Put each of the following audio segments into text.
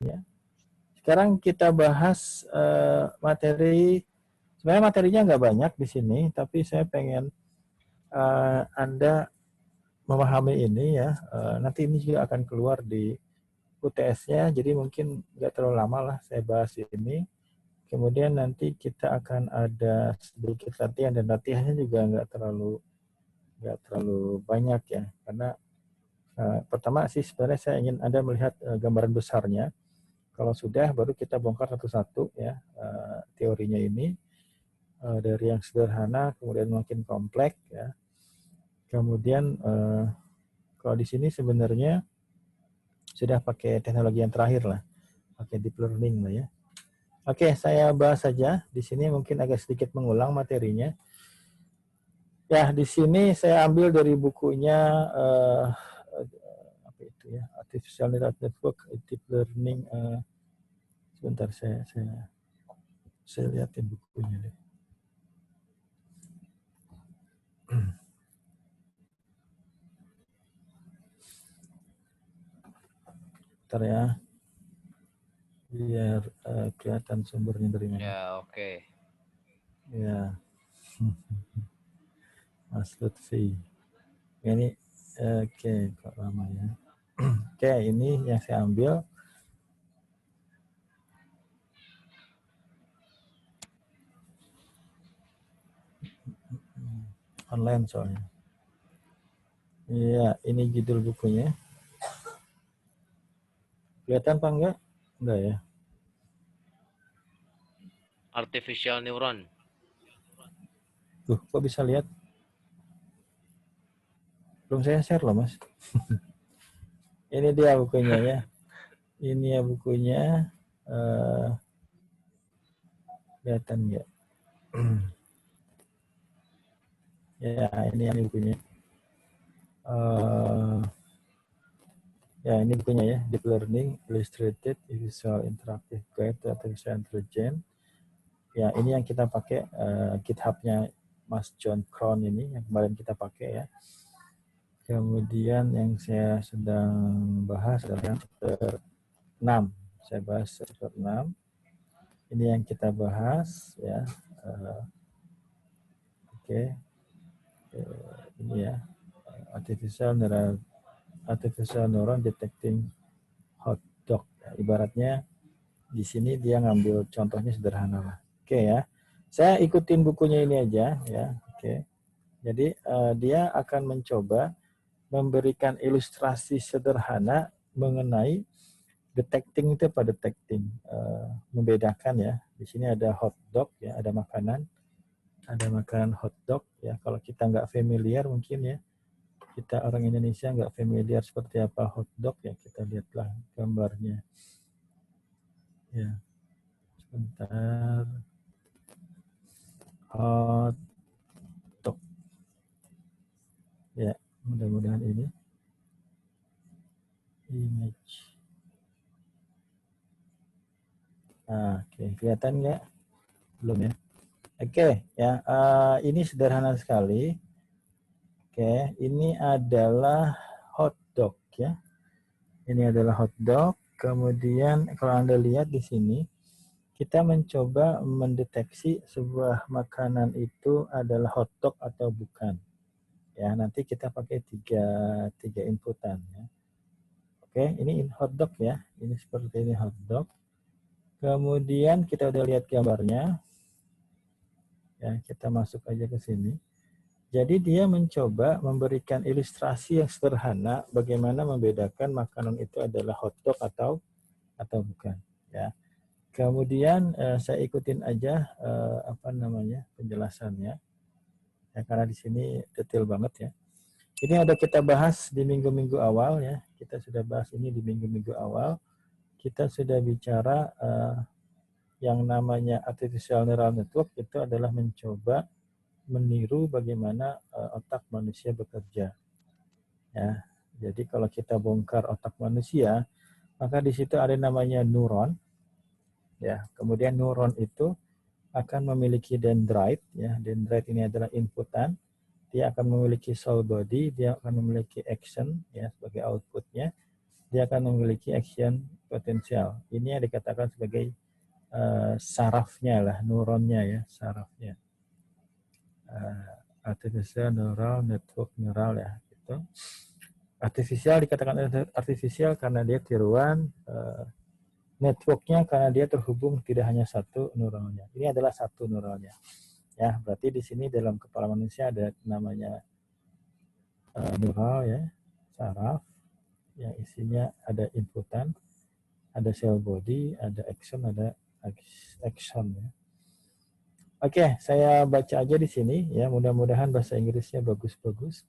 Ya. Sekarang kita bahas materi. Sebenarnya materinya nggak banyak di sini, tapi saya pengen Anda memahami ini ya. Nanti ini juga akan keluar di UTS-nya, jadi mungkin nggak terlalu lama lah saya bahas ini. Kemudian nanti kita akan ada sedikit latihan, dan latihannya juga nggak terlalu banyak ya, karena pertama sih sebenarnya saya ingin Anda melihat gambaran besarnya. Kalau sudah, baru kita bongkar satu-satu ya teorinya ini, dari yang sederhana kemudian makin kompleks ya. Kemudian kalau di sini sebenarnya sudah pakai teknologi yang terakhir lah, pakai deep learning lah ya. Oke, saya bahas saja. Di sini mungkin agak sedikit mengulang materinya. Ya, di sini saya ambil dari bukunya apa itu ya, Artificial Neural Network Deep Learning. Sebentar, saya lihatin bukunya deh. Bentar ya, biar kelihatan sumbernya dari mana. Ya, oke. Ya, Mas Lutfi. Ini oke, kok lama ya. Oke, ini yang saya ambil. Online soalnya. Iya, ini judul bukunya. Kelihatan apa enggak? Enggak ya. Artificial neuron. Tuh, kok bisa lihat? Belum saya share loh, Mas. Ini dia bukunya ya. Ini ya bukunya. Kelihatan enggak? Ya, ini yang bukunya. Ya, ini bukunya ya. Deep Learning Illustrated Visual Interactive Guide to Artificial Intelligence. Ya, ini yang kita pakai GitHub-nya Mas John Krohn ini, yang kemarin kita pakai ya. Kemudian yang saya sedang bahas adalah chapter 6. Saya bahas chapter 6. Ini yang kita bahas ya. Oke. Ini ya. Artificial neuron detecting hot dog. Ibaratnya di sini dia ngambil contohnya sederhana lah. Oke ya. Saya ikutin bukunya ini aja ya. Oke. Jadi dia akan mencoba memberikan ilustrasi sederhana mengenai detecting itu apa detecting, membedakan ya. Di sini ada hot dog ya, ada makanan hot dog ya. Kalau kita nggak familiar mungkin ya, kita orang Indonesia nggak familiar seperti apa hot dog ya, kita lihatlah gambarnya ya. Sebentar, hot dog ya, mudah-mudahan ini image. Oke, kelihatan nggak? Belum ya. Oke ya, ini sederhana sekali. Oke, ini adalah hot dog ya. Ini adalah hot dog. Kemudian kalau Anda lihat di sini, kita mencoba mendeteksi sebuah makanan itu adalah hot dog atau bukan. Ya, nanti kita pakai tiga inputan ya. Oke, ini hot dog ya. Ini seperti ini hot dog. Kemudian kita udah lihat gambarnya. Ya, kita masuk aja ke sini. Jadi dia mencoba memberikan ilustrasi yang sederhana bagaimana membedakan makanan itu adalah hotdog atau bukan. Ya. Kemudian saya ikutin aja penjelasannya. Ya, karena di sini detail banget ya. Ini ada kita bahas di minggu-minggu awal ya. Kita sudah bahas ini di minggu-minggu awal. Kita sudah bicara yang namanya artificial neural network itu adalah mencoba meniru bagaimana otak manusia bekerja. Ya, jadi kalau kita bongkar otak manusia, maka di situ ada namanya neuron. Ya, kemudian neuron itu akan memiliki dendrit. Ya, dendrit ini adalah inputan. Dia akan memiliki cell body, dia akan memiliki action ya sebagai outputnya. dia akan memiliki action potensial. Ini yang dikatakan sebagai sarafnya lah, neuronnya ya, sarafnya. Artificial neural network neural ya, gitu. Artificial dikatakan artificial karena dia tiruan, networknya karena dia terhubung tidak hanya satu neuralnya. Ini adalah satu neuralnya. Ya, berarti di sini dalam kepala manusia ada namanya neural ya, saraf yang isinya ada inputan, ada cell body, ada action ya. Oke, saya baca aja di sini ya, mudah-mudahan bahasa Inggrisnya bagus-bagus.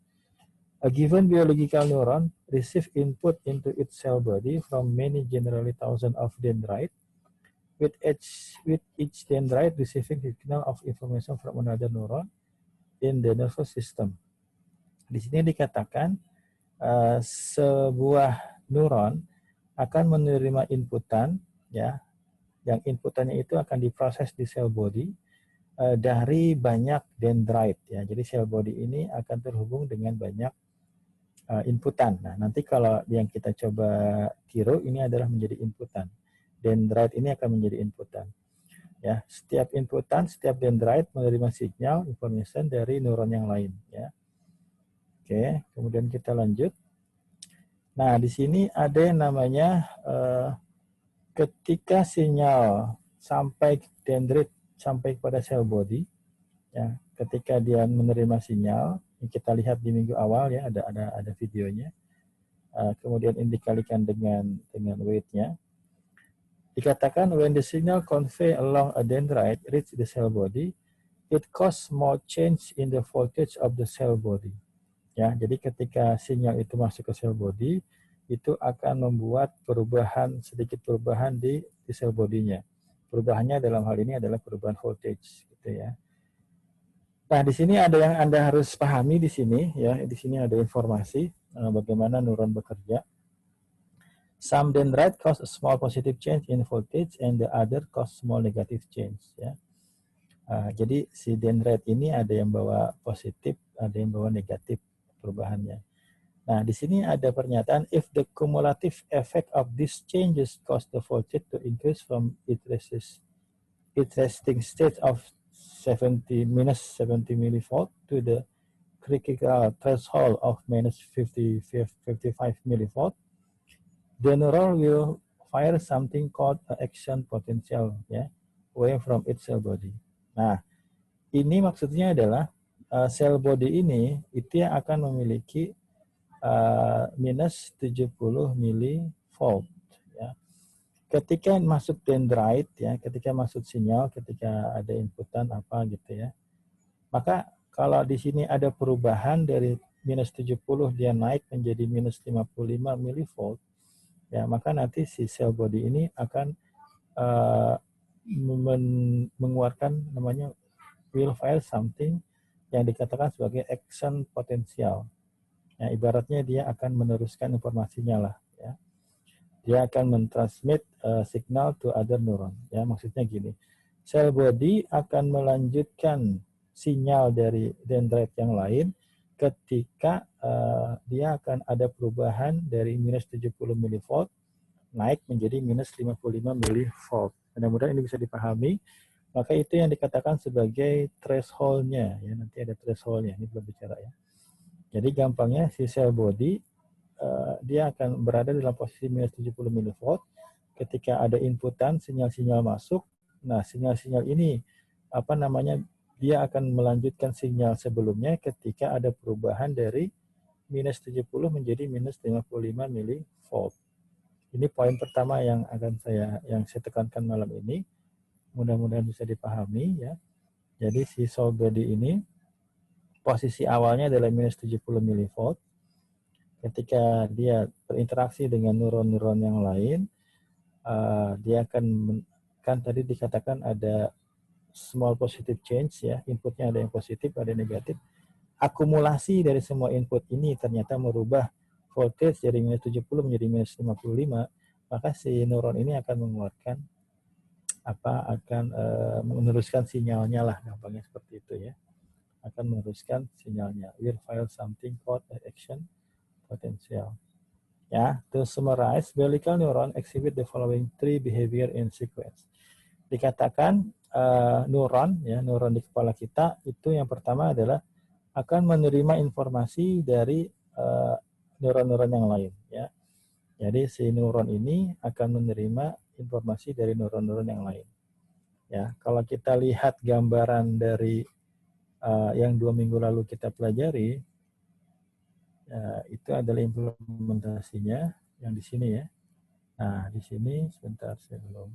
A given biological neuron receive input into its cell body from many, generally thousands of dendrites, with each dendrite receiving signal of information from another neuron in the nervous system. Di sini dikatakan sebuah neuron akan menerima inputan ya, yang inputannya itu akan diproses di cell body dari banyak dendrite ya. Jadi cell body ini akan terhubung dengan banyak inputan. Nah, nanti kalau yang kita coba tiru ini adalah menjadi inputan. Dendrite ini akan menjadi inputan. Ya, setiap inputan, setiap dendrite menerima sinyal information dari neuron yang lain ya. Oke, kemudian kita lanjut. Nah, di sini ada yang namanya ketika sinyal sampai dendrite sampai kepada cell body ya, ketika dia menerima sinyal, kita lihat di minggu awal ya, ada videonya. Kemudian ini dikalikan dengan weight-nya. Dikatakan when the signal convey along a dendrite reach the cell body, it cause more change in the voltage of the cell body. Ya, jadi ketika sinyal itu masuk ke cell body, itu akan membuat sedikit perubahan di cell body-nya. Perubahannya dalam hal ini adalah perubahan voltage, gitu ya. Nah, di sini ada yang Anda harus pahami di sini ya. Di sini ada informasi bagaimana neuron bekerja. Some dendrite cause a small positive change in voltage and the other cause small negative change ya. Jadi si dendrite ini ada yang bawa positif, ada yang bawa negatif perubahannya. Nah, di sini ada pernyataan if the cumulative effect of these changes cause the voltage to increase from its resting state of minus 70 millivolt to the critical threshold of minus 55 millivolt, the neuron will fire something called action potential ya, away from its cell body. Nah, ini maksudnya adalah cell body ini itu yang akan memiliki minus 70 millivolt ya. Ketika masuk dendrite ya, ketika masuk sinyal, ketika ada inputan apa gitu ya, maka kalau di sini ada perubahan dari minus 70 dia naik menjadi minus 55 millivolt ya, maka nanti si cell body ini akan mengeluarkan namanya will fire something yang dikatakan sebagai action potential. Ya, ibaratnya dia akan meneruskan informasinya lah ya. Dia akan mentransmit signal to other neuron ya, maksudnya gini. Cell body akan melanjutkan sinyal dari dendrite yang lain ketika dia akan ada perubahan dari minus 70 millivolt naik menjadi minus 55 millivolt. Mudah-mudahan ini bisa dipahami. Maka itu yang dikatakan sebagai threshold-nya ya, nanti ada threshold-nya, ini belum bicara ya. Jadi gampangnya si cell body dia akan berada dalam posisi minus 70 millivolt ketika ada inputan sinyal-sinyal masuk. Nah, sinyal-sinyal ini apa namanya, dia akan melanjutkan sinyal sebelumnya ketika ada perubahan dari minus 70 menjadi minus 55 millivolt. Ini poin pertama yang saya tekankan malam ini. Mudah-mudahan bisa dipahami ya. Jadi si cell body ini posisi awalnya adalah minus 70 millivolt. Ketika dia berinteraksi dengan neuron-neuron yang lain, dia akan kan tadi dikatakan ada small positive change ya, inputnya ada yang positif, ada yang negatif. Akumulasi dari semua input ini ternyata merubah voltage dari minus 70 menjadi minus 55, maka si neuron ini akan mengeluarkan meneruskan sinyalnya lah, gampangnya seperti itu ya. Akan meneruskan sinyalnya. Will fire something called action potential. Ya, to summarize, biological neuron exhibit the following three behavior in sequence. Dikatakan neuron, ya, neuron di kepala kita itu yang pertama adalah akan menerima informasi dari neuron-neuron yang lain. Ya, jadi si neuron ini akan menerima informasi dari neuron-neuron yang lain. Ya, kalau kita lihat gambaran dari yang 2 minggu lalu kita pelajari, itu adalah implementasinya yang di sini ya. Nah, di sini sebentar saya belum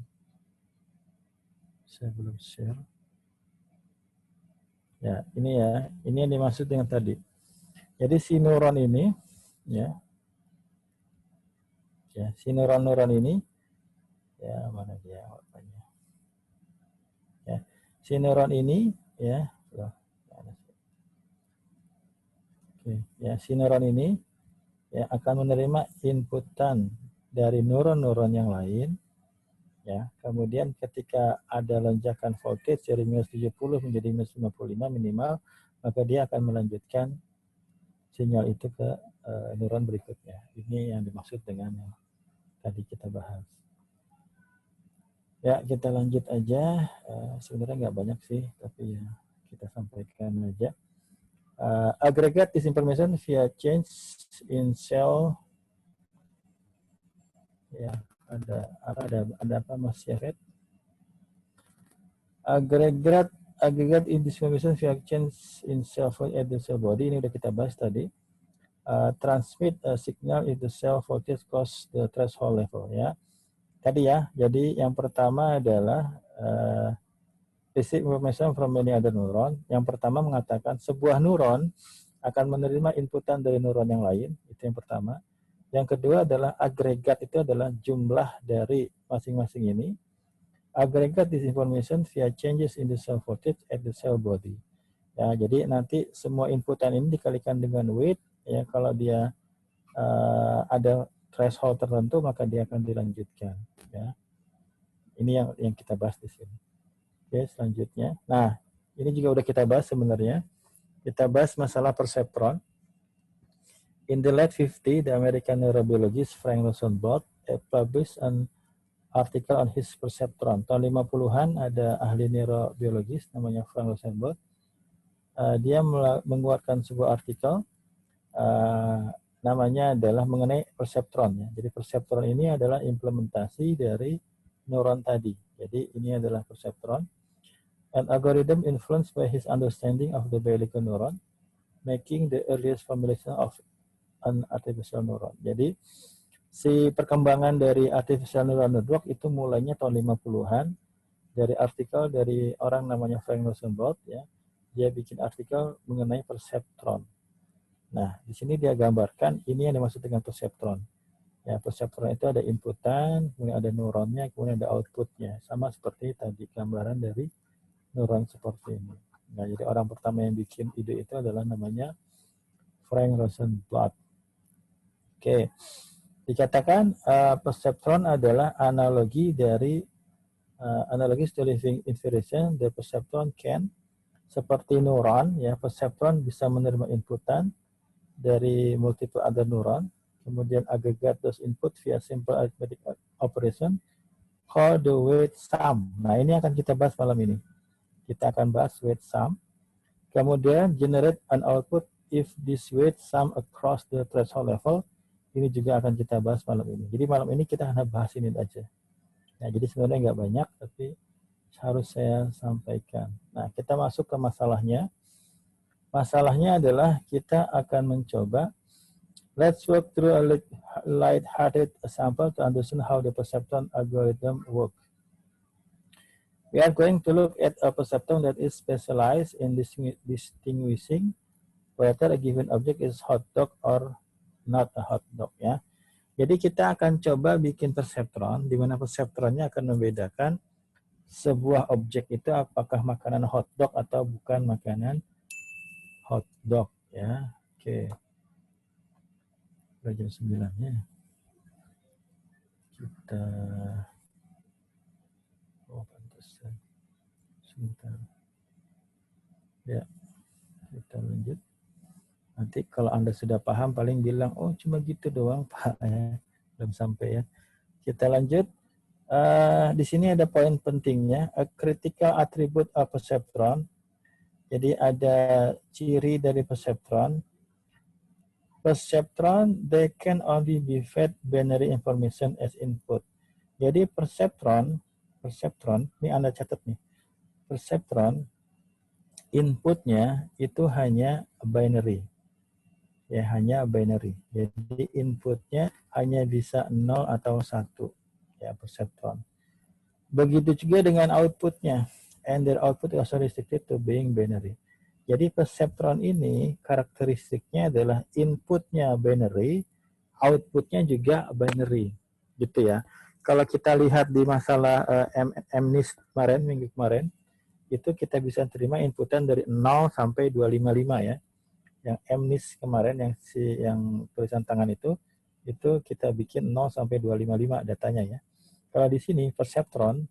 share. Ya, ini yang dimaksud dengan tadi. Jadi si neuron ini ya si neuron ini ya mana dia warnanya. Ya, si neuron ini ya, oke, ya si neuron ini ya akan menerima inputan dari neuron-neuron yang lain. Ya, kemudian ketika ada lonjakan voltage dari minus 70 menjadi minus 55 minimal, maka dia akan melanjutkan sinyal itu ke neuron berikutnya. Ini yang dimaksud dengan yang tadi kita bahas. Ya, kita lanjut aja. Sebenarnya nggak banyak sih, tapi ya kita sampaikan aja. Aggregate this information via change in cell. Ya, ada apa Mas Syafet? Aggregate in this information via change in cell at the cell body. Ini udah kita bahas tadi. Transmit a signal if the cell voltage cross the threshold level. Ya, tadi ya. Jadi yang pertama adalah receive information from many other neuron. Yang pertama mengatakan sebuah neuron akan menerima inputan dari neuron yang lain. Itu yang pertama. Yang kedua adalah agregat, itu adalah jumlah dari masing-masing ini. Aggregate this information via changes in the cell voltage at the cell body. Ya, jadi nanti semua inputan ini dikalikan dengan weight. Ya, kalau dia ada threshold tertentu, maka dia akan dilanjutkan. Ya, ini yang kita bahas di sini. Oke, selanjutnya. Nah, ini juga udah kita bahas sebenarnya. Kita bahas masalah perseptron. In the late 50s, the American neurobiologist Frank Rosenblatt published an article on his perceptron. Tahun 50-an ada ahli neurobiologis namanya Frank Rosenblatt. Dia mengeluarkan sebuah artikel namanya adalah mengenai perseptron. Ya. Jadi perseptron ini adalah implementasi dari neuron tadi. Jadi ini adalah perseptron. An algorithm influenced by his understanding of the biological neuron, making the earliest formulation of an artificial neuron. Jadi, si perkembangan dari artificial neural network itu mulainya tahun 50-an dari artikel dari orang namanya Frank Rosenblatt ya. Dia bikin artikel mengenai perseptron. Nah, di sini dia gambarkan ini yang dimaksud dengan perseptron. Ya, perseptron itu ada inputan, kemudian ada neuronnya, kemudian ada outputnya. Sama seperti tadi gambaran dari neuron seperti ini. Nah, jadi orang pertama yang bikin ide itu adalah namanya Frank Rosenblatt. Oke, dikatakan perseptron adalah analogi dari analogis to living information. The perceptron can seperti neuron, ya perseptron bisa menerima inputan dari multiple other neuron, kemudian aggregate those input via simple arithmetic operation called the weight sum. Nah, ini akan kita bahas malam ini. Kita akan bahas weight sum. Kemudian generate an output if this weight sum across the threshold level. Ini juga akan kita bahas malam ini. Jadi malam ini kita akan bahas ini aja. Nah, jadi sebenarnya nggak banyak, tapi harus saya sampaikan. Nah, kita masuk ke masalahnya. Masalahnya adalah kita akan mencoba. Let's work through a light-hearted sample to understand how the perceptron algorithm works. We are going to look at a perceptron that is specialized in distinguishing whether a given object is hot dog or not a hot dog ya. Jadi kita akan coba bikin perseptron di mana perseptronnya akan membedakan sebuah objek itu apakah makanan hot dog atau bukan makanan hot dog ya. Oke. Jam 9-nya. Kita pantesan. Sebentar. Ya, kita lanjut. Nanti kalau Anda sudah paham paling bilang, oh cuma gitu doang Pak. Ya, belum sampai ya. Kita lanjut. Di sini ada poin pentingnya, a critical attribute of perceptron. Jadi ada ciri dari perceptron. Perceptron, they can only be fed binary information as input. Jadi perceptron, ini Anda catat nih. Perceptron, inputnya itu hanya binary. Ya, hanya binary. Jadi inputnya hanya bisa 0 atau 1. Ya, perceptron. Begitu juga dengan outputnya. And their output is also restricted to being binary. Jadi perceptron ini karakteristiknya adalah inputnya binary, outputnya juga binary. Gitu ya. Kalau kita lihat di masalah MNIST kemarin, minggu kemarin, itu kita bisa terima inputan dari 0 sampai 255 ya. Yang MNIST kemarin yang tulisan tangan itu kita bikin 0 sampai 255 datanya ya. Kalau di sini perceptron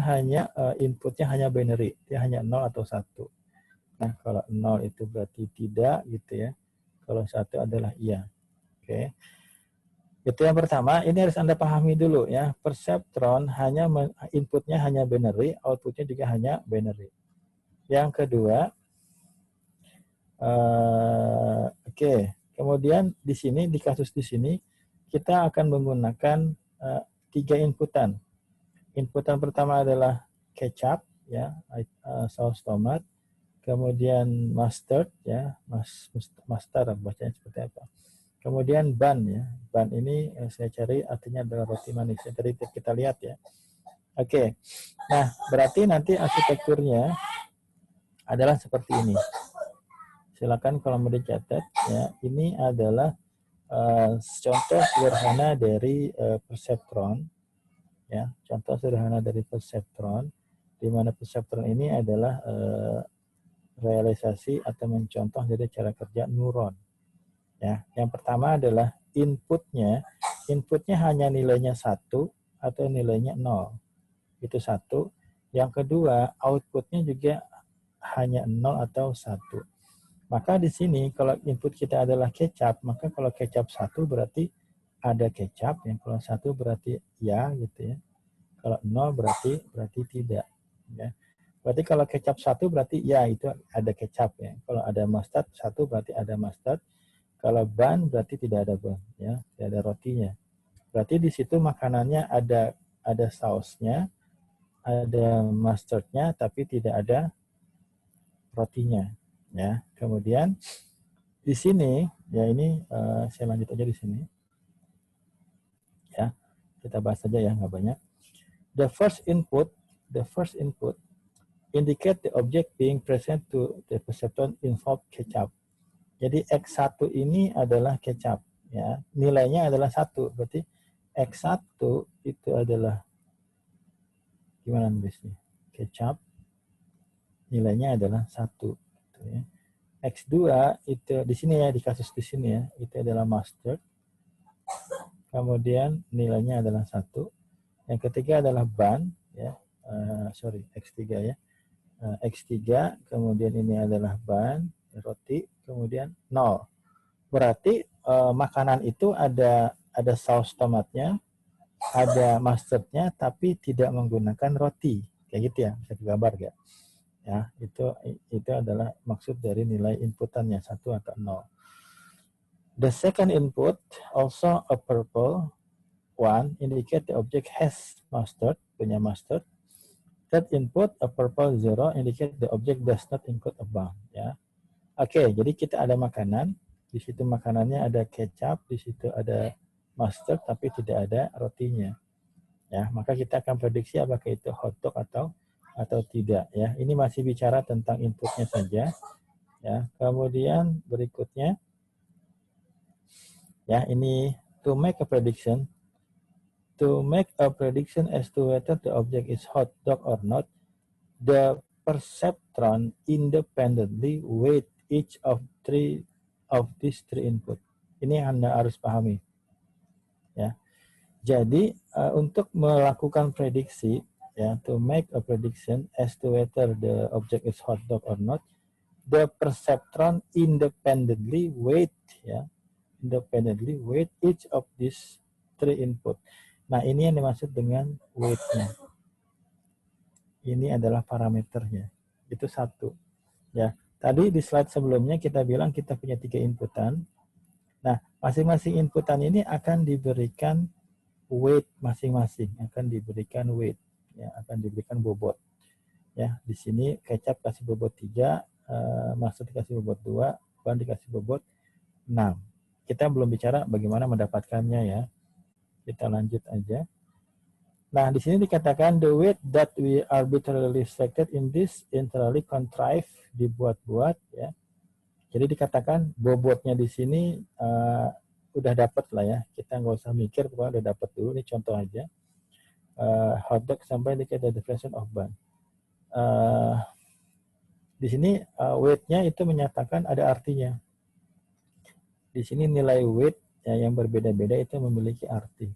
hanya inputnya hanya binary, dia hanya 0 atau 1. Nah, kalau 0 itu berarti tidak gitu ya. Kalau 1 adalah iya. Oke. Itu yang pertama, ini harus Anda pahami dulu ya. Perceptron inputnya hanya binary, outputnya juga hanya binary. Yang kedua, kemudian di sini, di kasus di sini, kita akan menggunakan 3 inputan. Inputan pertama adalah ketchup, ya, saus tomat, kemudian mustard, ya, mustard bacanya seperti apa. Kemudian bun, ya, bun ini saya cari artinya adalah roti manis. Yang tadi kita lihat ya. Oke, nah berarti nanti arsitekturnya adalah seperti ini. Silakan kalau mau dicatat, ya, ini adalah contoh sederhana dari perceptron, ya, contoh sederhana dari perceptron, di mana perceptron ini adalah realisasi atau mencontoh dari cara kerja neuron. Ya, yang pertama adalah inputnya hanya nilainya 1 atau nilainya 0. Itu 1. Yang kedua, outputnya juga hanya 0 atau 1. Maka di sini kalau input kita adalah kecap, maka kalau kecap 1 berarti ada kecap, yang kalau 1 berarti ya gitu ya. Kalau 0 berarti tidak ya. Berarti kalau kecap 1 berarti ya itu ada kecap ya. Kalau ada mustard 1 berarti ada mustard. Kalau bun berarti tidak ada bun ya, tidak ada rotinya. Berarti di situ makanannya ada sausnya, ada mustardnya tapi tidak ada rotinya ya. Kemudian di sini ya ini saya lanjut aja di sini. Ya. Kita bahas saja ya, nggak banyak. The first input indicate the object being present to the perceptron involve ketchup. Jadi X1 ini adalah kecap ya. Nilainya adalah 1. Berarti X1 itu adalah gimana nulisnya? Kecap nilainya adalah 1 gitu ya. X2 itu di sini ya, di kasus di sini ya, itu adalah mustard. Kemudian nilainya adalah 1. Yang ketiga adalah bun ya. X3 ya. X3 kemudian ini adalah bun, roti, kemudian 0. Berarti makanan itu ada saus tomatnya, ada mustardnya, tapi tidak menggunakan roti. Kayak gitu ya, bisa digambar gak? Ya, itu adalah maksud dari nilai inputannya 1 atau 0. The second input, also a purple one, indicate the object has mustard, punya mustard. Third input, a purple 0, indicate the object does not include a bun. Ya. Oke, jadi kita ada makanan, di situ makanannya ada kecap, di situ ada mustard, tapi tidak ada rotinya. Ya, maka kita akan prediksi apakah itu hotdog atau tidak. Ya, ini masih bicara tentang inputnya saja. Ya, kemudian berikutnya, ya ini to make a prediction. To make a prediction as to whether the object is hotdog or not, the perceptron independently weight each of these three input. Ini Anda harus pahami. Ya. Jadi untuk melakukan prediksi, ya, to make a prediction as to whether the object is hot dog or not, the perceptron independently weight, ya, independently weight each of these three input. Nah, ini yang dimaksud dengan weight-nya. Ini adalah parameternya. Itu satu. Ya, tadi di slide sebelumnya kita bilang kita punya 3 inputan. Nah, masing-masing inputan ini akan diberikan weight masing-masing, akan diberikan weight, ya, akan diberikan bobot. Ya, di sini kecap kasih bobot 3, maksud dikasih bobot 2, ban dikasih bobot 6. Kita belum bicara bagaimana mendapatkannya ya. Kita lanjut aja. Nah, di sini dikatakan the weight that we arbitrarily selected in this entirely contrived, dibuat-buat ya. Jadi dikatakan bobotnya di sini udah dapat lah ya. Kita nggak usah mikir, pokoknya udah dapat dulu. Ini contoh aja. Hotdog sampai di definition of ban. Di sini weight-nya itu menyatakan ada artinya. Di sini nilai weight ya, yang berbeda-beda itu memiliki arti.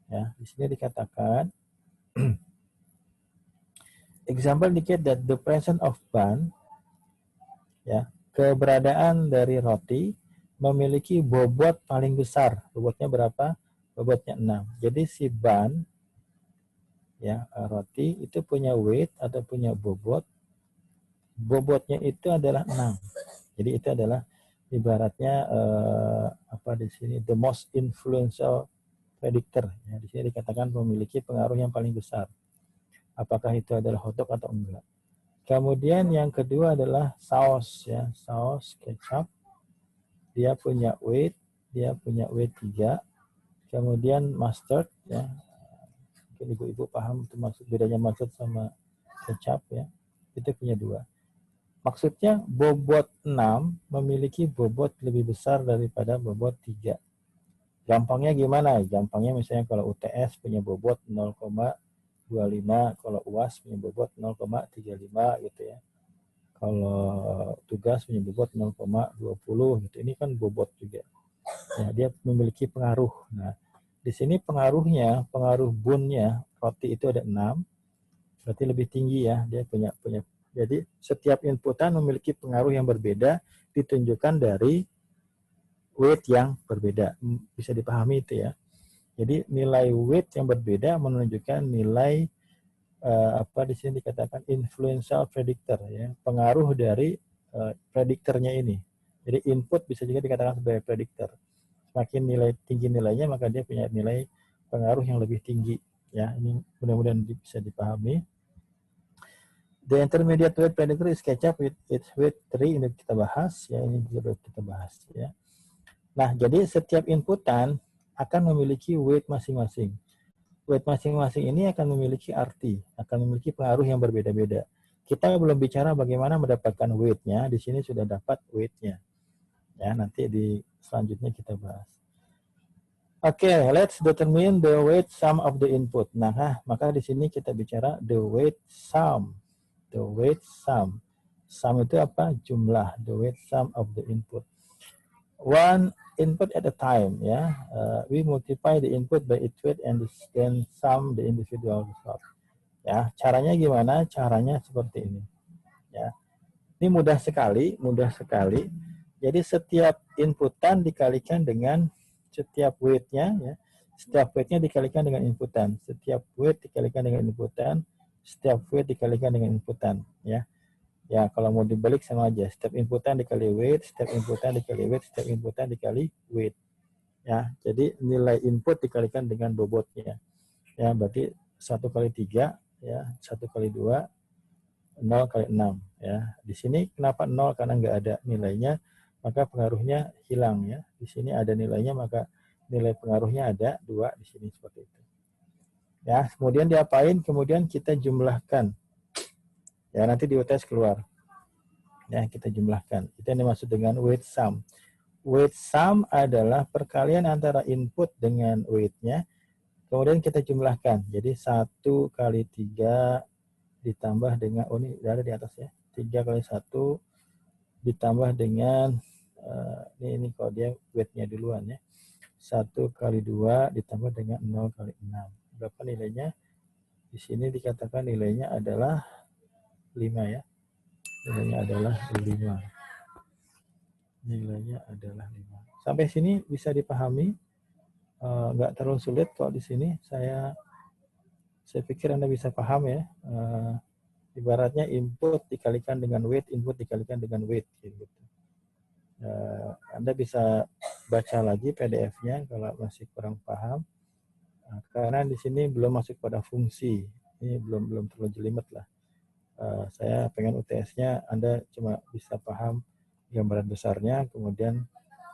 Ya, di sini dikatakan example indicate that the presence of bun, ya, keberadaan dari roti memiliki bobot paling besar. Bobotnya berapa? Bobotnya 6. Jadi si bun, ya, roti itu punya weight atau punya bobot. Bobotnya itu adalah 6. Jadi itu adalah ibaratnya apa di sini the most influential predictor. Ya, di sini dikatakan memiliki pengaruh yang paling besar. Apakah itu adalah hotdog atau enggak? Kemudian yang kedua adalah saus ya, saus kecap. Dia punya weight 3. Kemudian mustard ya. Mungkin ibu-ibu paham itu maksud bedanya mustard sama kecap ya. Itu punya 2. Maksudnya bobot 6 memiliki bobot lebih besar daripada bobot 3. Gampangnya gimana? Gampangnya misalnya kalau UTS punya bobot 0,25, kalau UAS punya bobot 0,35 gitu ya. Kalau tugas punya bobot 0,20 gitu. Ini kan bobot juga. Ya, dia memiliki pengaruh. Nah, di sini pengaruhnya, pengaruh bunnya roti itu ada 6. Berarti lebih tinggi ya. Dia punya. Jadi setiap inputan memiliki pengaruh yang berbeda ditunjukkan dari weight yang berbeda. Bisa dipahami itu ya. Jadi nilai weight yang berbeda menunjukkan nilai apa di sini dikatakan influential predictor ya, pengaruh dari prediktornya ini. Jadi input bisa juga dikatakan sebagai prediktor. Semakin nilai tinggi nilainya maka dia punya nilai pengaruh yang lebih tinggi ya. Ini mudah-mudahan bisa dipahami. The intermediate weight predictor is ketchup with its weight 3, ini kita bahas ya, ini juga kita bahas ya. Nah, jadi setiap inputan akan memiliki weight masing-masing. Weight masing-masing ini akan memiliki arti, akan memiliki pengaruh yang berbeda-beda. Kita belum bicara bagaimana mendapatkan weight-nya, di sini sudah dapat weight-nya. Ya, nanti di selanjutnya kita bahas. Oke, let's determine the weight sum of the input. Nah, maka di sini kita bicara the weight sum. The weight sum. Sum itu apa? Jumlah. The weight sum of the input. One input at a time ya. We multiply the input by its weight and then sum the individual result. Ya, caranya gimana? Caranya seperti ini. Ya. Ini mudah sekali. Jadi setiap inputan dikalikan dengan setiap weight-nya ya. Setiap weight-nya dikalikan dengan inputan. Setiap weight dikalikan dengan inputan. Setiap weight dikalikan dengan inputan ya. Ya, kalau mau dibalik sama aja. Setiap inputan dikali weight, setiap inputan dikali weight, setiap inputan dikali weight. Ya, jadi nilai input dikalikan dengan bobotnya. Ya, berarti 1 kali 3, ya, 1 kali 2, 0 kali 6. Ya, di sini kenapa 0? Karena nggak ada nilainya, maka pengaruhnya hilang ya. Di sini ada nilainya, maka nilai pengaruhnya ada 2 di sini seperti itu. Ya, kemudian diapain? Kemudian kita jumlahkan. Ya, nanti di UTS keluar. Ya, kita jumlahkan. Itu yang dimaksud dengan weight sum. Weight sum adalah perkalian antara input dengan weight-nya. Kemudian kita jumlahkan. Jadi 1 kali 3 ditambah dengan, oh ini ada di atas ya. 3 kali 1 ditambah dengan, ini kalau dia weight-nya duluan ya. 1 kali 2 ditambah dengan 0 kali 6. Berapa nilainya? Di sini dikatakan nilainya adalah 5 ya. Nilainya adalah 5. Nilainya adalah 5. Sampai sini bisa dipahami? Nggak terlalu sulit kalau di sini. Saya pikir Anda bisa paham ya. Ibaratnya input dikalikan dengan weight, input dikalikan dengan weight. Gitu. Anda bisa baca lagi PDF-nya kalau masih kurang paham. Karena di sini belum masuk pada fungsi. Ini belum terlalu jelimet lah. Saya pengen UTS-nya Anda cuma bisa paham gambaran besarnya, kemudian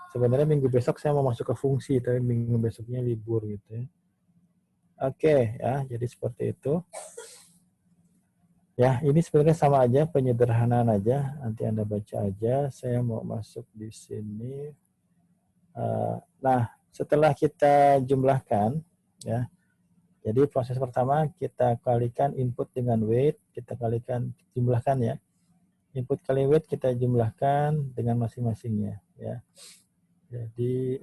sebenarnya minggu besok saya mau masuk ke fungsi, tapi minggu besoknya libur gitu ya. Oke, ya, jadi seperti itu. Ya, ini sebenarnya sama aja, penyederhanaan aja. Nanti Anda baca aja. Saya mau masuk di sini. Nah, setelah kita jumlahkan, ya. Jadi proses pertama kita kalikan input dengan weight, kita kalikan jumlahkan ya. Input kali weight kita jumlahkan dengan masing-masingnya, ya. Jadi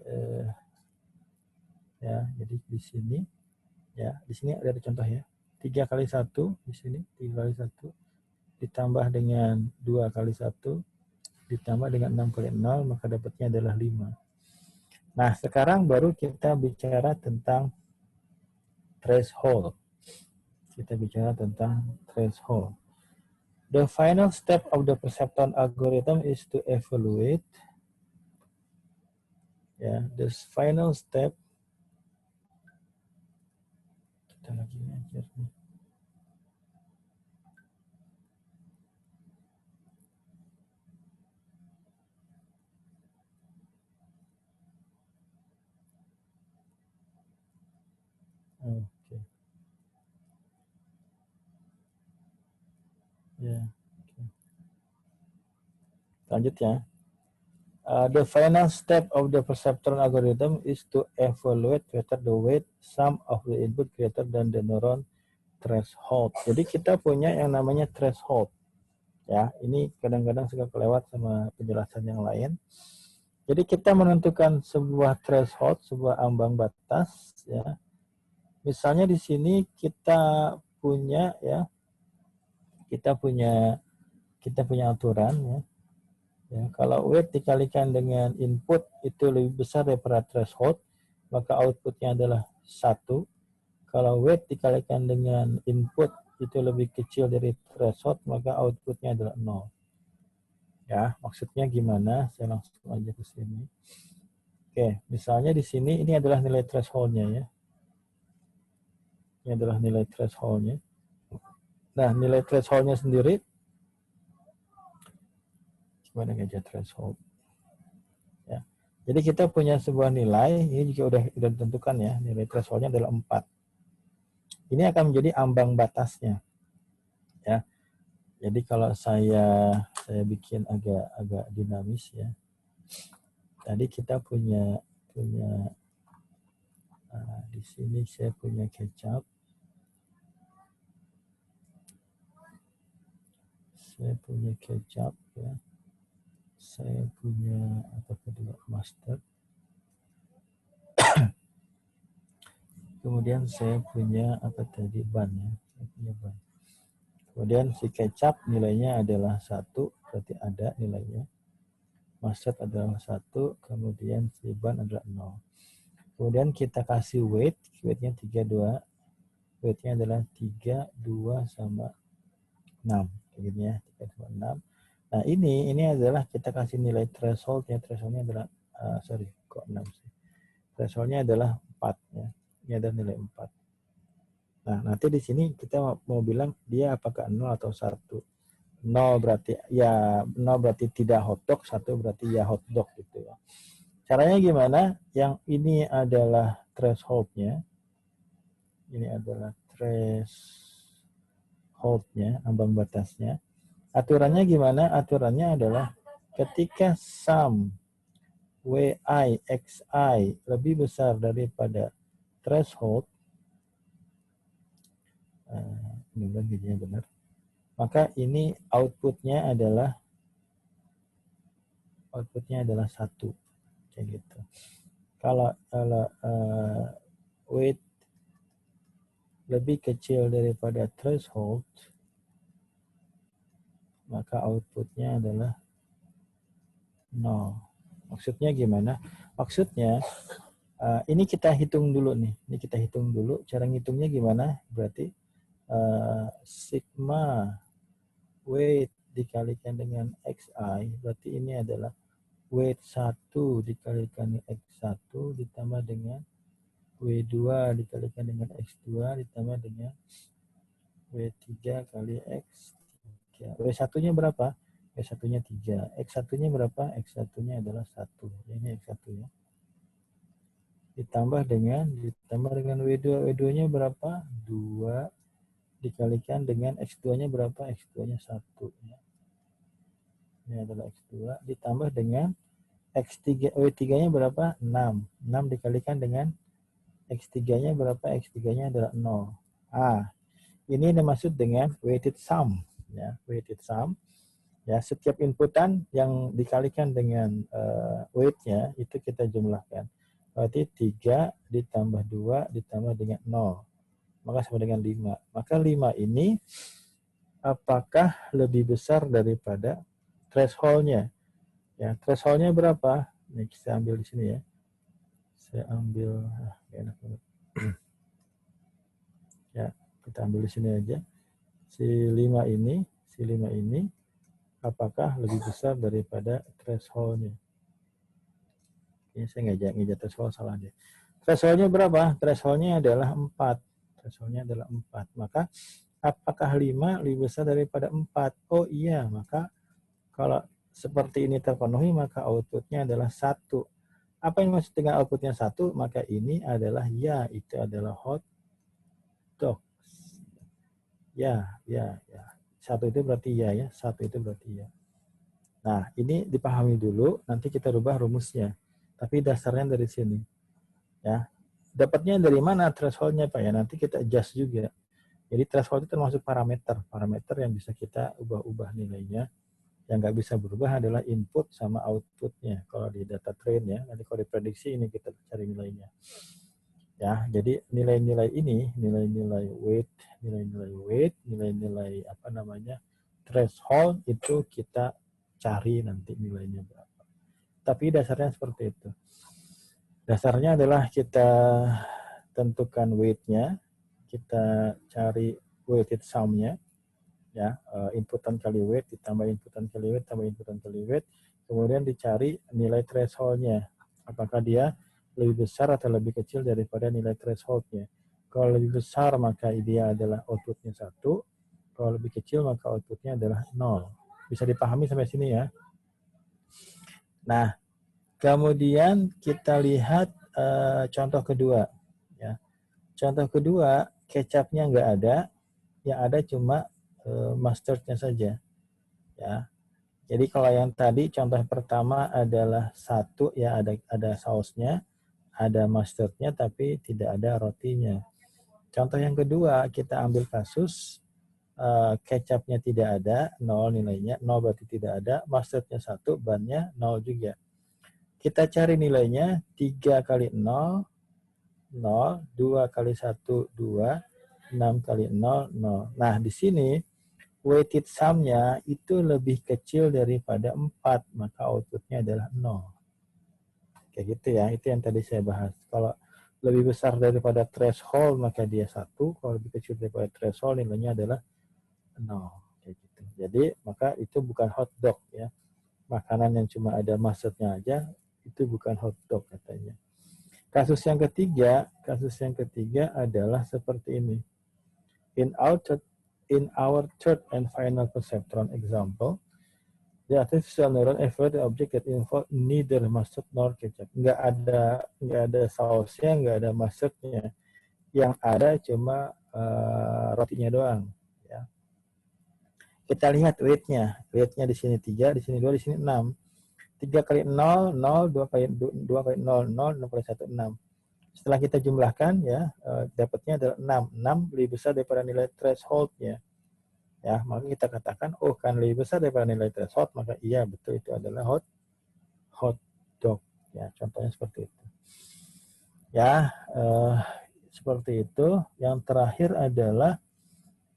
jadi di sini, ya, di sini ada contoh ya. 3 kali 1 di sini, 3 kali 1 ditambah dengan 2 kali 1 ditambah dengan 6 kali 0, maka dapatnya adalah 5. Nah, sekarang baru kita bicara tentang threshold. Kita bicara tentang threshold. The final step of the perceptron algorithm is to evaluate. Ya, the final step. Kita lagi ngajar nih. Oke. Ya. Okay. Lanjut ya. The final step of the perceptron algorithm is to evaluate whether the weight sum of the input greater than the neuron threshold. Jadi kita punya yang namanya threshold. Ya, ini kadang-kadang suka kelewat sama penjelasan yang lain. Jadi kita menentukan sebuah threshold, sebuah ambang batas, ya. Misalnya di sini kita punya ya, kita punya aturan ya. Ya, kalau weight dikalikan dengan input itu lebih besar daripada threshold, maka outputnya adalah 1. Kalau weight dikalikan dengan input itu lebih kecil dari threshold, maka outputnya adalah 0. Ya, maksudnya gimana? Saya langsung aja ke sini. Oke, misalnya di sini ini adalah nilai threshold-nya ya. Ini adalah nilai threshold-nya. Nah, nilai threshold-nya sendiri, gimana aja threshold? Ya. Jadi kita punya sebuah nilai, ini juga udah ditentukan ya, nilai threshold-nya adalah 4. Ini akan menjadi ambang batasnya. Ya. Jadi kalau saya bikin agak dinamis ya. Tadi kita punya di sini saya punya kecap. Saya punya kecap ya. Saya punya apa tadi, mustard. Kemudian saya punya apa tadi, ban ya. Saya punya ban. Kemudian si kecap nilainya adalah 1, berarti ada nilainya. Mustard adalah 1, kemudian si ban adalah 0. Kemudian kita kasih weight, weight-nya 32. Weight-nya adalah 3, 2, sama 6. Begini ya, 3, 2, 6. Nah ini adalah kita kasih nilai threshold-nya. Threshold-nya adalah, kok 6 sih. Threshold-nya adalah 4 ya. Ini adalah nilai 4. Nah, nanti di sini kita mau bilang dia apakah 0 atau 1. 0 berarti tidak hotdog, 1 berarti ya hotdog gitu ya. Caranya gimana? Yang ini adalah threshold-nya. Ini adalah threshold-nya, ambang batasnya. Aturannya gimana? Aturannya adalah ketika sum WI, XI lebih besar daripada threshold, mudah-mudahan giginya benar, maka ini outputnya adalah 1 kayak gitu. Kalau weight lebih kecil daripada threshold, maka outputnya adalah 0. Maksudnya gimana? Maksudnya ini kita hitung dulu nih. Ini kita hitung dulu. Cara ngitungnya gimana? Berarti sigma weight dikalikan dengan xi, berarti ini adalah weight 1 dikalikan dengan x1 ditambah dengan W2 dikalikan dengan X2 ditambah dengan W3 kali X3. W1-nya berapa? W1-nya 3. X1-nya berapa? X1-nya adalah 1. Ini X1 ya. Ditambah dengan W2. W2-nya berapa? 2 dikalikan dengan X2-nya berapa? X2-nya 1. Ya. Ini adalah X2. Ditambah dengan X3, W3-nya berapa? 6. 6 dikalikan dengan X3-nya berapa? X3-nya adalah 0. Ini dimaksud dengan weighted sum. Ya, weighted sum. Ya, setiap inputan yang dikalikan dengan weight-nya itu kita jumlahkan. Berarti 3 ditambah 2 ditambah dengan 0. Maka sama dengan 5. Maka 5 ini apakah lebih besar daripada threshold-nya? Ya, threshold-nya berapa? Ini kita ambil di sini ya. Saya ambil enak banget. Ya, kita ambil di sini aja. Si 5 ini apakah lebih besar daripada threshold-nya? Ini saya ngejar threshold salah deh. Threshold-nya berapa? Threshold-nya adalah 4. Threshold-nya adalah 4. Maka apakah 5 lebih besar daripada 4? Oh iya, maka kalau seperti ini terpenuhi maka output-nya adalah 1. Apa yang maksud dengan outputnya 1? Maka ini adalah ya, itu adalah hot dog. Ya. 1 itu berarti ya. 1 itu berarti ya. Nah, ini dipahami dulu, nanti kita rubah rumusnya. Tapi dasarnya dari sini. Ya. Dapatnya dari mana threshold-nya, Pak? Ya, nanti kita adjust juga. Jadi threshold itu termasuk parameter yang bisa kita ubah-ubah nilainya. Yang nggak bisa berubah adalah input sama outputnya. Kalau di data train ya, nanti kalau diprediksi ini kita cari nilainya. Ya, jadi nilai-nilai ini, nilai-nilai weight, nilai-nilai threshold itu kita cari nanti nilainya berapa. Tapi dasarnya seperti itu. Dasarnya adalah kita tentukan weight-nya, kita cari weighted sum-nya, ya, inputan kali weight ditambah inputan kali weight tambah inputan kali weight, kemudian dicari nilai threshold-nya, apakah dia lebih besar atau lebih kecil daripada nilai threshold-nya. Kalau lebih besar maka dia adalah outputnya 1, kalau lebih kecil maka outputnya adalah 0. Bisa dipahami sampai sini ya. Nah, kemudian kita lihat contoh kedua. Ya. Contoh kedua, kecapnya nggak ada, yang ada cuma mustardnya saja. Ya. Jadi kalau yang tadi contoh pertama adalah 1 ya, ada sausnya, ada mustardnya tapi tidak ada rotinya. Contoh yang kedua, kita ambil kasus kecapnya tidak ada, 0 nilainya, 0 berarti tidak ada, mustardnya 1, bannya 0 juga. Kita cari nilainya, 3 kali 0, 0, 2 kali 1, 2, 6 kali 0, 0. Nah, di sini weighted sum-nya itu lebih kecil daripada 4, maka outputnya adalah 0. Kayak gitu ya, itu yang tadi saya bahas. Kalau lebih besar daripada threshold, maka dia 1. Kalau lebih kecil daripada threshold, nilainya adalah 0. Kayak gitu. Jadi, maka itu bukan hot dog ya. Makanan yang cuma ada mustardnya aja, itu bukan hot dog katanya. Kasus yang ketiga adalah seperti ini. In our third and final perceptron example, the artificial neuron evaluate the object that involve neither mustard nor ketchup. Nggak ada sausnya, nggak ada mustardnya. Yang ada cuma rotinya doang. Ya. Kita lihat weight-nya. Weight-nya di sini 3, di sini 2, di sini 6. 3 kali 0, 0, 2 kali 0, 0, 6 kali 1, 6. Setelah kita jumlahkan, ya, dapatnya adalah 6. 6 lebih besar daripada nilai threshold-nya. Ya, maka kita katakan, oh kan lebih besar daripada nilai threshold, maka iya betul itu adalah hot dog. Ya, contohnya seperti itu. Ya, seperti itu. Yang terakhir adalah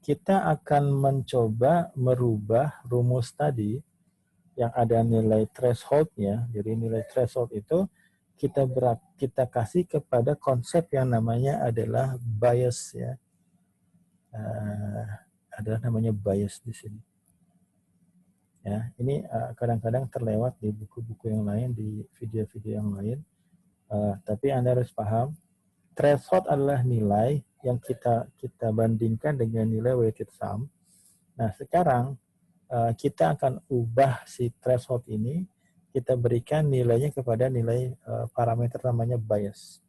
kita akan mencoba merubah rumus tadi yang ada nilai threshold-nya. Jadi nilai threshold itu kita kasih kepada konsep yang namanya adalah bias ya. Adalah namanya bias di sini. Ya, ini kadang-kadang terlewat di buku-buku yang lain, di video-video yang lain. Tapi Anda harus paham, threshold adalah nilai yang kita bandingkan dengan nilai weighted sum. Nah, sekarang kita akan ubah si threshold ini, kita berikan nilainya kepada nilai parameter namanya bias.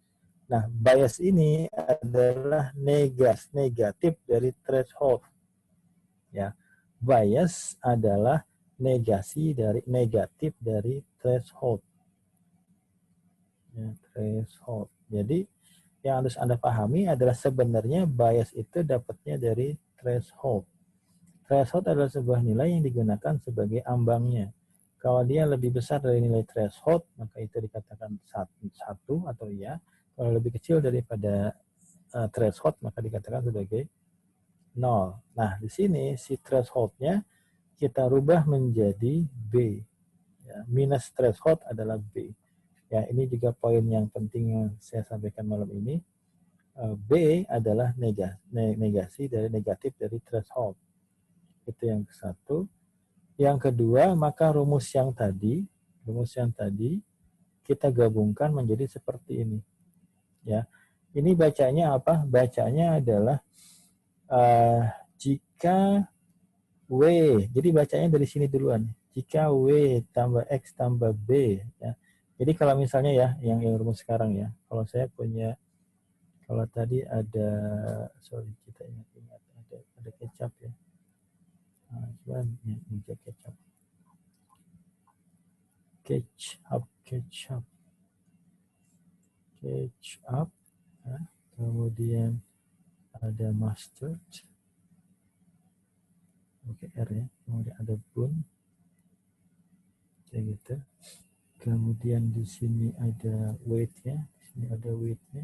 Nah, bias ini adalah negatif dari threshold. Ya, bias adalah negatif dari threshold. Ya, threshold. Jadi yang harus Anda pahami adalah sebenarnya bias itu dapatnya dari threshold. Threshold adalah sebuah nilai yang digunakan sebagai ambangnya. Kalau dia lebih besar dari nilai threshold, maka itu dikatakan satu atau ya. Kalau lebih kecil daripada threshold, maka dikatakan sebagai 0. Nah, di sini si threshold-nya kita rubah menjadi B. Ya, minus threshold adalah B. Ya, ini juga poin yang penting yang saya sampaikan malam ini. B adalah negasi dari negatif dari threshold. Itu yang satu. Yang kedua, maka rumus yang tadi kita gabungkan menjadi seperti ini. Ya, ini bacanya apa? Bacanya adalah jika W, jadi bacanya dari sini duluan. Jika W tambah X tambah B, ya. Jadi kalau misalnya ya, yang rumus sekarang ya, kalau saya punya, kalau tadi ada, kita ingat ada kecap ya. Nah, coba injek kecap. Ketchup, ya. Kemudian ada mustard, oke R ya, kemudian ada bun, kayak gitu. Kemudian di sini ada weight-nya, di sini ada weight-nya,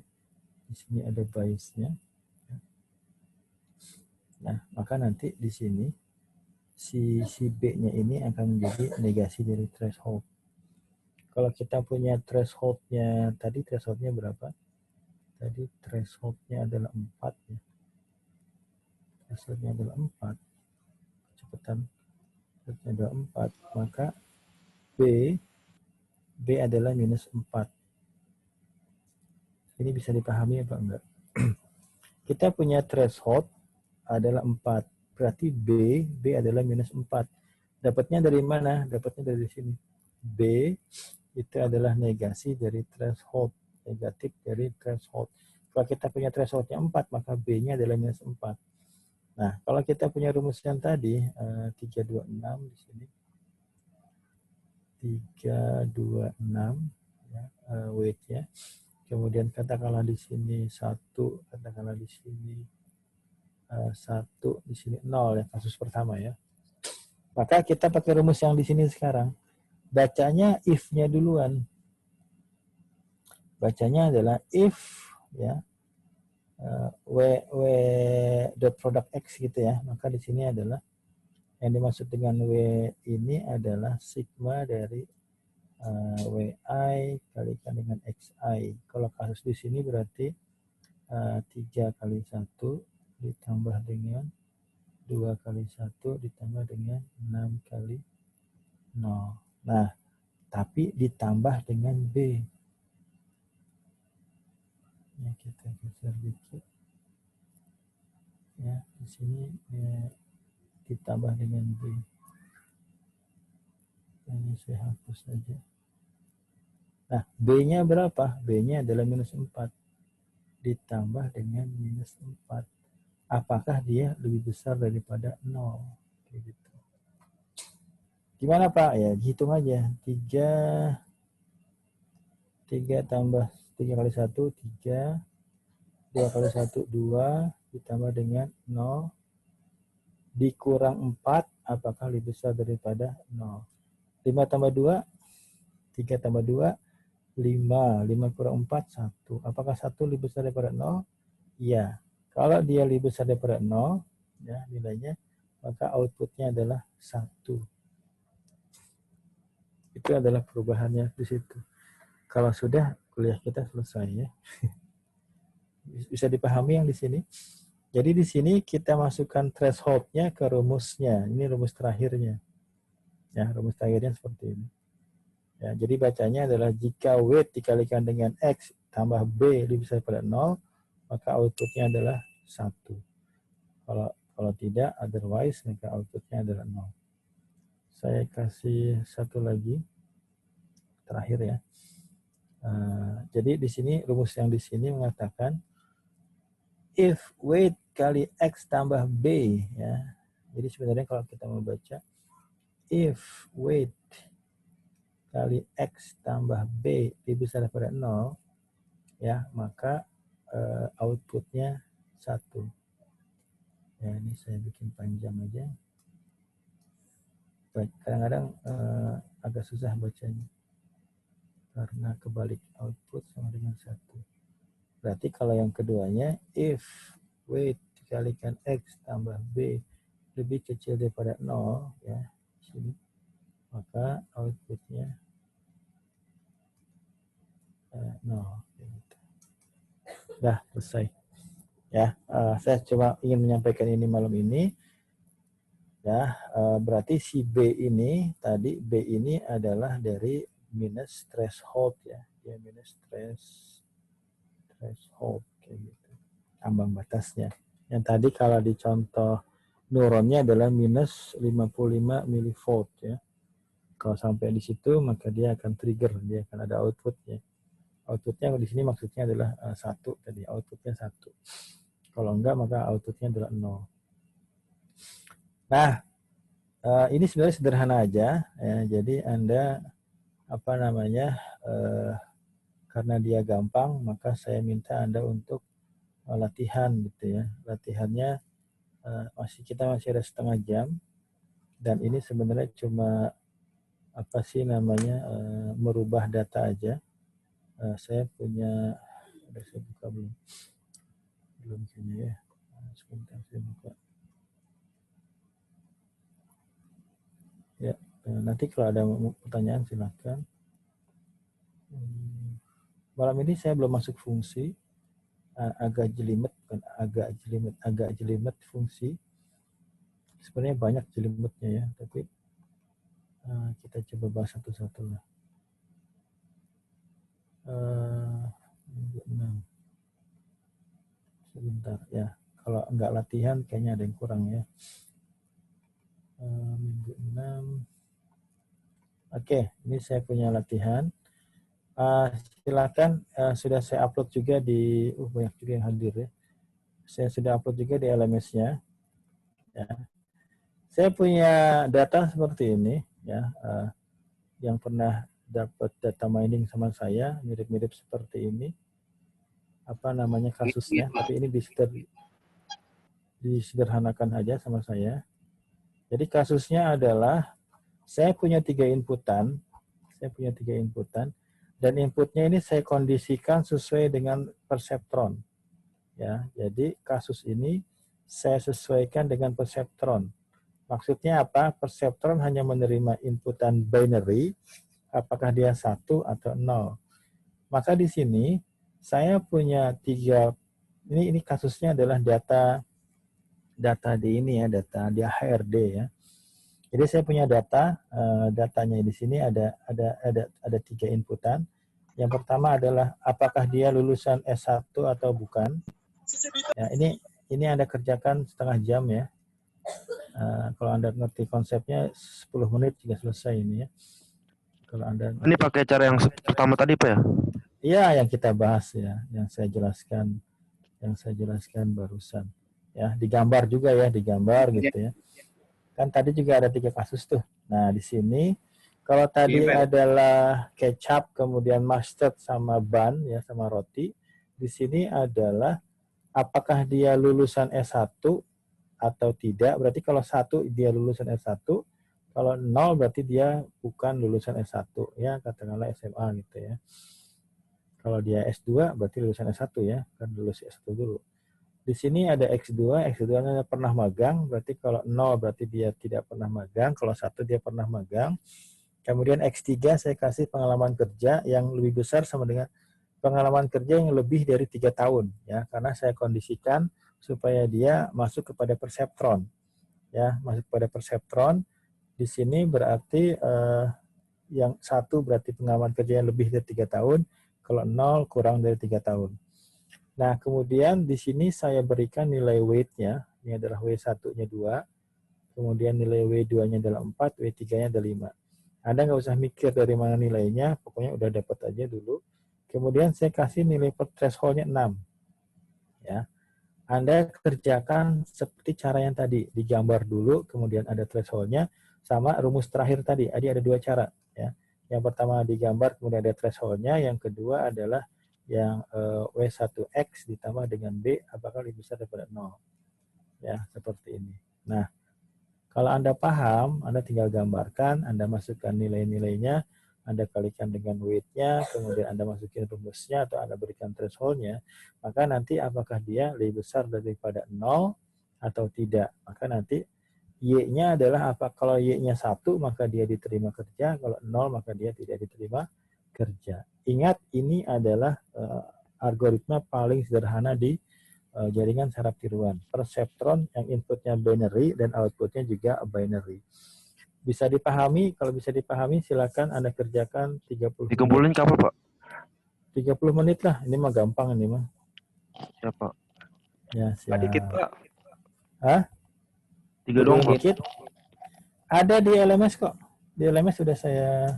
di sini ada bias-nya. Nah, maka nanti di sini si B-nya ini akan menjadi negasi dari threshold. Kalau kita punya threshold-nya, tadi threshold-nya berapa? Tadi threshold-nya adalah 4 ya. Threshold-nya adalah 4. Kecepatan threshold-nya adalah 4, maka B adalah minus 4. Ini bisa dipahami apa enggak? Kita punya threshold adalah 4. Berarti B adalah minus 4. Dapatnya dari mana? Dapatnya dari sini. B itu adalah negasi dari threshold. Negatif dari threshold. Kalau kita punya thresholdnya 4, maka B-nya adalah minus 4. Nah, kalau kita punya rumus yang tadi, 326 di sini. 326 ya, weight-nya. Kemudian katakanlah di sini 1, katakanlah di sini 1, di sini 0 ya, kasus pertama ya. Maka kita pakai rumus yang di sini sekarang. Bacanya if-nya duluan. Bacanya adalah if ya dot product x gitu ya. Maka di sini adalah yang dimaksud dengan W ini adalah sigma dari WI kalikan dengan XI. Kalau kasus di sini berarti 3 kali 1 ditambah dengan 2 kali 1 ditambah dengan 6 kali 0. Nah, tapi ditambah dengan B. Ya, kita geser dikit. Ya, di sini ditambah dengan B. Ini saya hapus saja. Nah, B-nya berapa? B-nya adalah minus 4. Ditambah dengan minus 4. Apakah dia lebih besar daripada 0? Kayak gitu. Gimana Pak? Ya, hitung aja. 3 tambah 3 kali 1, 3. 2 kali 1, 2. Ditambah dengan 0. Dikurang 4. Apakah lebih besar daripada 0? 5 tambah 2. 3 tambah 2. 5. 5 kurang 4, 1. Apakah 1 lebih besar daripada 0? Iya. Kalau dia lebih besar daripada 0, ya nilainya, maka outputnya adalah 1. Itu adalah perubahannya di situ. Kalau sudah, kuliah kita selesai ya. Bisa dipahami yang di sini? Jadi di sini kita masukkan threshold-nya ke rumusnya. Ini rumus terakhirnya. Ya, rumus terakhirnya seperti ini. Ya, jadi bacanya adalah jika weight dikalikan dengan X tambah B lebih besar pada 0, maka outputnya adalah 1. Kalau tidak, otherwise, maka outputnya adalah 0. Saya kasih satu lagi, terakhir ya. Jadi di sini, rumus yang di sini mengatakan, if weight kali X tambah B, ya. Jadi sebenarnya kalau kita mau baca, if weight kali X tambah B lebih besar daripada 0, ya, maka outputnya 1. Ya, ini saya bikin panjang aja. Kadang-kadang agak susah bacanya. Karena kebalik output sama dengan 1. Berarti kalau yang keduanya, if weight dikalikan X tambah B lebih kecil daripada 0, ya, sini, maka outputnya 0. Gitu. Dah, selesai. Ya, saya cuma ingin menyampaikan ini malam ini. Ya, berarti si B ini tadi, B ini adalah dari minus threshold ya, dia minus threshold kayak gitu, ambang batasnya. Yang tadi kalau di contoh neuronnya adalah minus 55 milivolt ya. Kalau sampai di situ maka dia akan trigger, dia akan ada outputnya. Outputnya di sini maksudnya adalah 1 tadi, outputnya 1. Kalau enggak maka outputnya adalah 0. Nah, ini sebenarnya sederhana aja ya. Jadi Anda karena dia gampang, maka saya minta Anda untuk latihan gitu ya. Latihannya kita masih ada setengah jam, dan ini sebenarnya cuma merubah data aja. Saya punya, saya buka belum sini ya. Sebentar saya buka. Ya, nanti kalau ada pertanyaan silakan. Malam ini saya belum masuk fungsi, agak jelimet fungsi. Sebenarnya banyak jelimetnya ya, tapi kita coba bahas satu-satu lah. Minggu 6. Sebentar ya, kalau enggak latihan kayaknya ada yang kurang ya. Minggu 6. Oke, ini saya punya latihan. Silakan, sudah saya upload juga di, banyak juga yang hadir ya. Saya sudah upload juga di LMS-nya. Ya. Saya punya data seperti ini, ya, yang pernah dapat data mining sama saya, mirip-mirip seperti ini. Kasusnya, tapi ini disederhanakan aja sama saya. Jadi kasusnya adalah saya punya 3 inputan, dan inputnya ini saya kondisikan sesuai dengan perseptron. Ya, jadi kasus ini saya sesuaikan dengan perseptron. Maksudnya apa? Perseptron hanya menerima inputan binary, apakah dia 1 atau 0. Maka di sini saya punya 3, ini kasusnya adalah data di ini ya, data di HRD ya. Jadi saya punya datanya di sini ada 3 inputan. Yang pertama adalah apakah dia lulusan S1 atau bukan. Ya, ini Anda kerjakan setengah jam ya. Kalau Anda ngerti konsepnya 10 menit juga selesai ini ya. Kalau Anda ini pakai cara yang pertama tadi Pak ya? Iya, yang kita bahas ya, yang saya jelaskan barusan. Ya, digambar juga ya, digambar gitu ya. Kan tadi juga ada 3 kasus tuh. Nah, di sini kalau tadi adalah kecap, kemudian mustard sama bun ya, sama roti. Di sini adalah apakah dia lulusan S1 atau tidak. Berarti kalau 1 dia lulusan S1, kalau 0 berarti dia bukan lulusan S1 ya, katakanlah SMA gitu ya. Kalau dia S2 berarti lulusan S1 ya, kan lulus S1 dulu. Di sini ada X2, X2-nya pernah magang, berarti kalau 0 berarti dia tidak pernah magang, kalau 1 dia pernah magang. Kemudian X3 saya kasih pengalaman kerja yang lebih besar sama dengan pengalaman kerja yang lebih dari 3 tahun, ya, karena saya kondisikan supaya dia masuk kepada perseptron, ya, masuk kepada perseptron. Di sini berarti yang 1 berarti pengalaman kerja yang lebih dari 3 tahun, kalau 0 kurang dari 3 tahun. Nah, kemudian di sini saya berikan nilai weight-nya, ini adalah W1-nya 2, kemudian nilai W2-nya adalah 4, W3-nya adalah 5. Anda nggak usah mikir dari mana nilainya, pokoknya udah dapat aja dulu. Kemudian saya kasih nilai threshold-nya 6. Ya. Anda kerjakan seperti cara yang tadi, digambar dulu, kemudian ada threshold-nya, sama rumus terakhir tadi, ada 2 cara. Ya. Yang pertama digambar, kemudian ada threshold-nya, yang kedua adalah yang W1X ditambah dengan B, apakah lebih besar daripada 0. Ya, seperti ini. Nah, kalau Anda paham, Anda tinggal gambarkan, Anda masukkan nilai-nilainya, Anda kalikan dengan weight-nya, kemudian Anda masukin rumusnya, atau Anda berikan threshold-nya, maka nanti apakah dia lebih besar daripada 0 atau tidak. Maka nanti Y-nya adalah apa? Kalau Y-nya 1, maka dia diterima kerja, kalau 0, maka dia tidak diterima kerja. Ingat, ini adalah algoritma paling sederhana di jaringan saraf tiruan. Perseptron yang inputnya binary dan outputnya juga binary. Bisa dipahami? Kalau bisa dipahami, silakan Anda kerjakan 30 menit. Dikumpulin kapan, Pak? 30 menit lah. Ini mah gampang ini mah. Siap, Pak. Ya, siap. Dikit, Pak. Hah? 3 doang, Pak. Dikit? Ada di LMS kok. Di LMS sudah saya...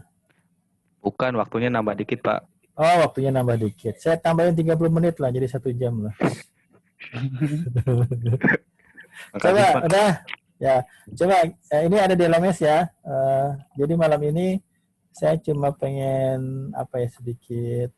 Bukan, waktunya nambah dikit, Pak. Oh, waktunya nambah dikit. Saya tambahin 30 menit lah, jadi 1 jam lah. Coba, Makasih, Pak. udah. Ya, coba ini ada di LMS ya. Jadi malam ini saya cuma pengen apa ya sedikit